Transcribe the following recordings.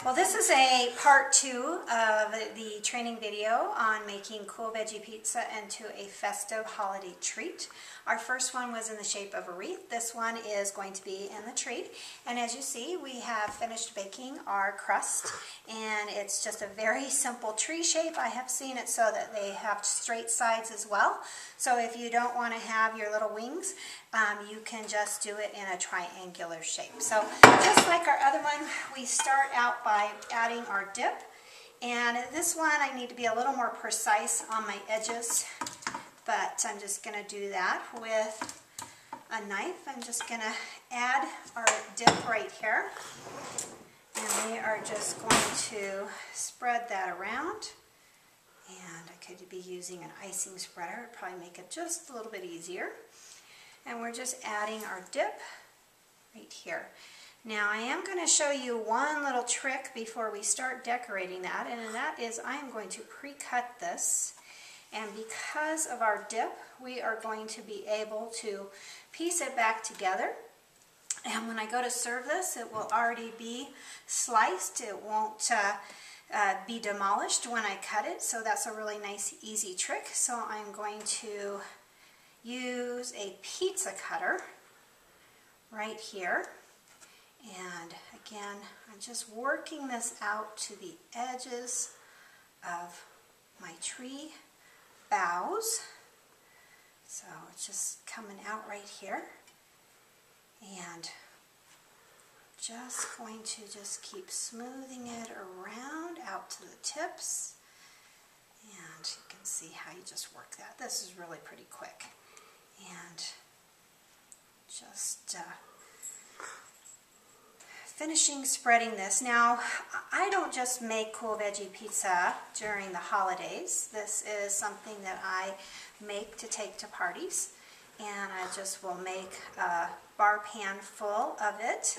Well, this is a part 2 of the training video on making cool veggie pizza into a festive holiday treat. Our first one was in the shape of a wreath. This one is going to be in the tree. And as you see, we have finished baking our crust, and it's just a very simple tree shape. I have seen it so that they have straight sides as well. So if you don't want to have your little wings, you can just do it in a triangular shape. So just like our other one, we start out by adding our dip. And this one I need to be a little more precise on my edges, but I'm just going to do that with a knife. I'm just going to add our dip right here. And we are just going to spread that around. And I could be using an icing spreader. It would probably make it just a little bit easier. And we're just adding our dip right here. Now I am going to show you one little trick before we start decorating that, and that is I am going to pre-cut this, and because of our dip we are going to be able to piece it back together, and when I go to serve this it will already be sliced. It won't be demolished when I cut it, so that's a really nice easy trick. So I'm going to use a pizza cutter right here. And again, I'm just working this out to the edges of my tree boughs. So it's just coming out right here. And just going to just keep smoothing it around out to the tips. And you can see how you just work that. This is really pretty quick. And just finishing spreading this. Now, I don't just make cool veggie pizza during the holidays. This is something that I make to take to parties. And I just will make a bar pan full of it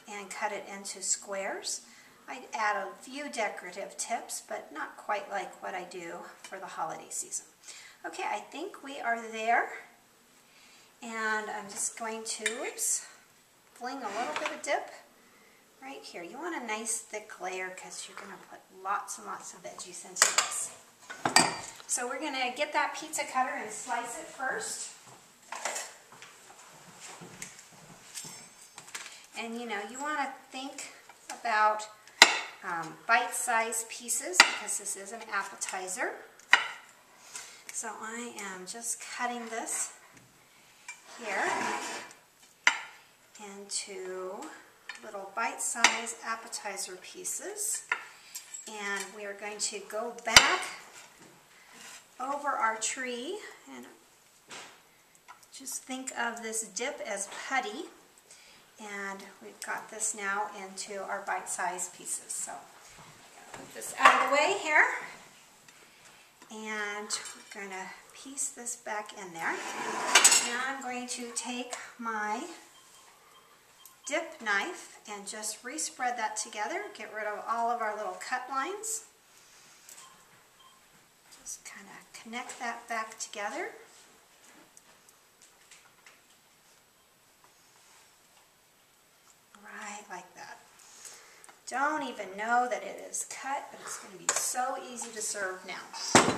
and cut it into squares. I add a few decorative tips, but not quite like what I do for the holiday season. Okay, I think we are there. And I'm just going to, fling a little bit of dip right here. You want a nice thick layer because you're going to put lots and lots of veggies into this. So we're going to get that pizza cutter and slice it first. And you know, you want to think about bite-sized pieces because this is an appetizer. So I am just cutting this here into little bite-sized appetizer pieces, and we are going to go back over our tree and just think of this dip as putty, and we've got this now into our bite-sized pieces. So I'm going to put this out of the way here, and we're going to piece this back in there. Now I'm going to take my dip knife and just respread that together, get rid of all of our little cut lines. Just kind of connect that back together. Right like that. Don't even know that it is cut, but it's going to be so easy to serve now.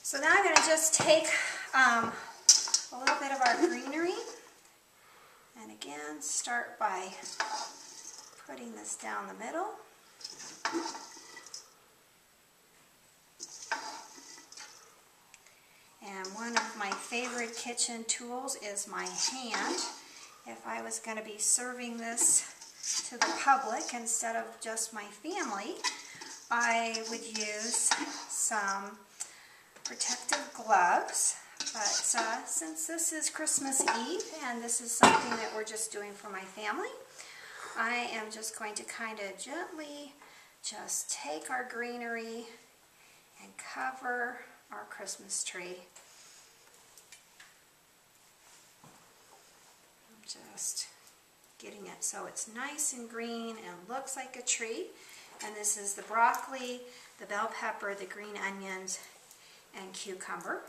So now I'm going to just take a little bit of our greenery, and again start by putting this down the middle. And one of my favorite kitchen tools is my hand. If I was going to be serving this to the public instead of just my family, I would use some protective gloves. But since this is Christmas Eve and this is something that we're just doing for my family, I am just going to kind of gently just take our greenery and cover our Christmas tree. I'm just getting it so it's nice and green and looks like a tree. And this is the broccoli, the bell pepper, the green onions, and cucumber.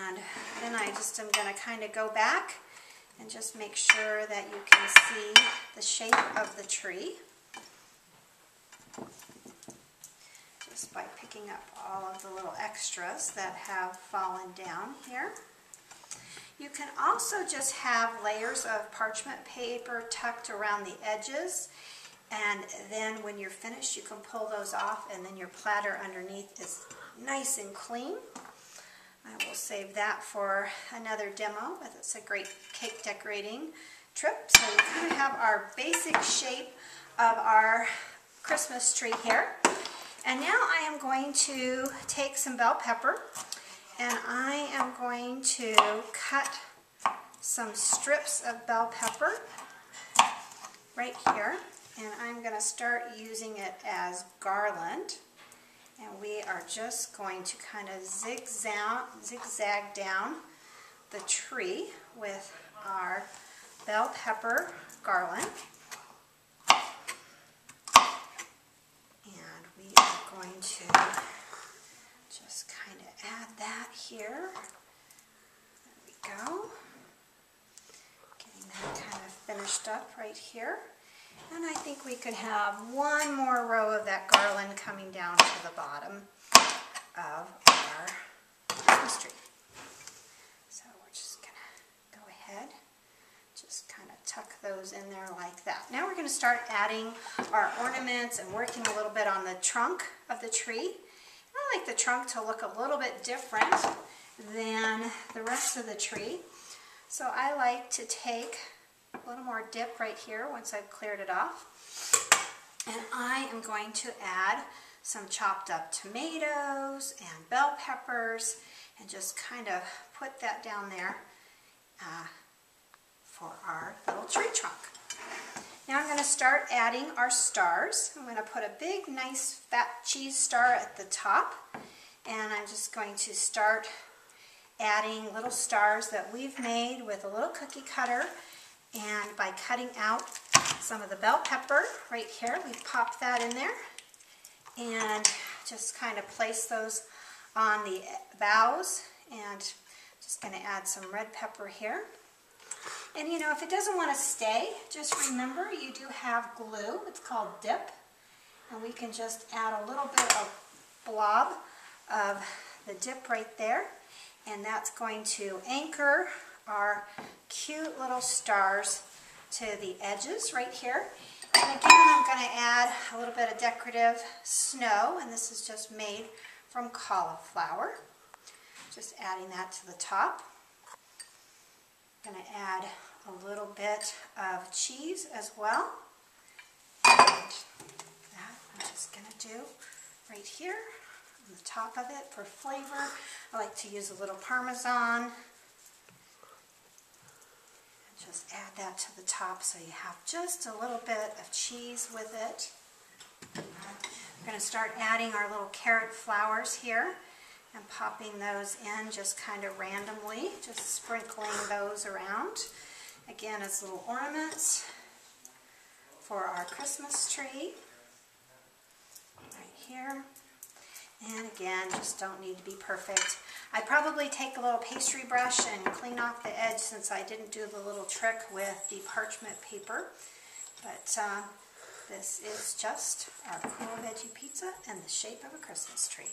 And then I just am going to kind of go back and just make sure that you can see the shape of the tree. just by picking up all of the little extras that have fallen down here. You can also just have layers of parchment paper tucked around the edges, and then when you're finished you can pull those off, and then your platter underneath is nice and clean. I will save that for another demo, but it's a great cake decorating trip. So we kind of have our basic shape of our Christmas tree here. And now I am going to take some bell pepper, and I am going to cut some strips of bell pepper right here, and I'm going to start using it as garland. And we are just going to kind of zigzag down the tree with our bell pepper garland. And we are going to just kind of add that here. There we go. Getting that kind of finished up right here. And I think we could have one more row of that garland coming down to the bottom of our Christmas tree. So we're just going to go ahead, just kind of tuck those in there like that. Now we're going to start adding our ornaments and working a little bit on the trunk of the tree. I like the trunk to look a little bit different than the rest of the tree. So I like to take a little more dip right here once I've cleared it off. And I am going to add some chopped up tomatoes and bell peppers and just kind of put that down there for our little tree trunk. Now I'm going to start adding our stars. I'm going to put a big nice fat cheese star at the top, and I'm just going to start adding little stars that we've made with a little cookie cutter. And by cutting out some of the bell pepper right here, we pop that in there and just kind of place those on the boughs, and just going to add some red pepper here. And you know, if it doesn't want to stay, just remember you do have glue. It's called dip, and we can just add a little bit of blob of the dip right there, and that's going to anchor our cute little stars to the edges right here. And again, I'm going to add a little bit of decorative snow, and this is just made from cauliflower. Just adding that to the top. I'm going to add a little bit of cheese as well. And that I'm just going to do right here on the top of it for flavor. I like to use a little Parmesan. Just add that to the top so you have just a little bit of cheese with it. We're going to start adding our little carrot flowers here and popping those in just kind of randomly, just sprinkling those around. Again, as little ornaments for our Christmas tree right here. And again, just don't need to be perfect. I'd probably take a little pastry brush and clean off the edge since I didn't do the little trick with the parchment paper. But this is just our cool veggie pizza in the shape of a Christmas tree.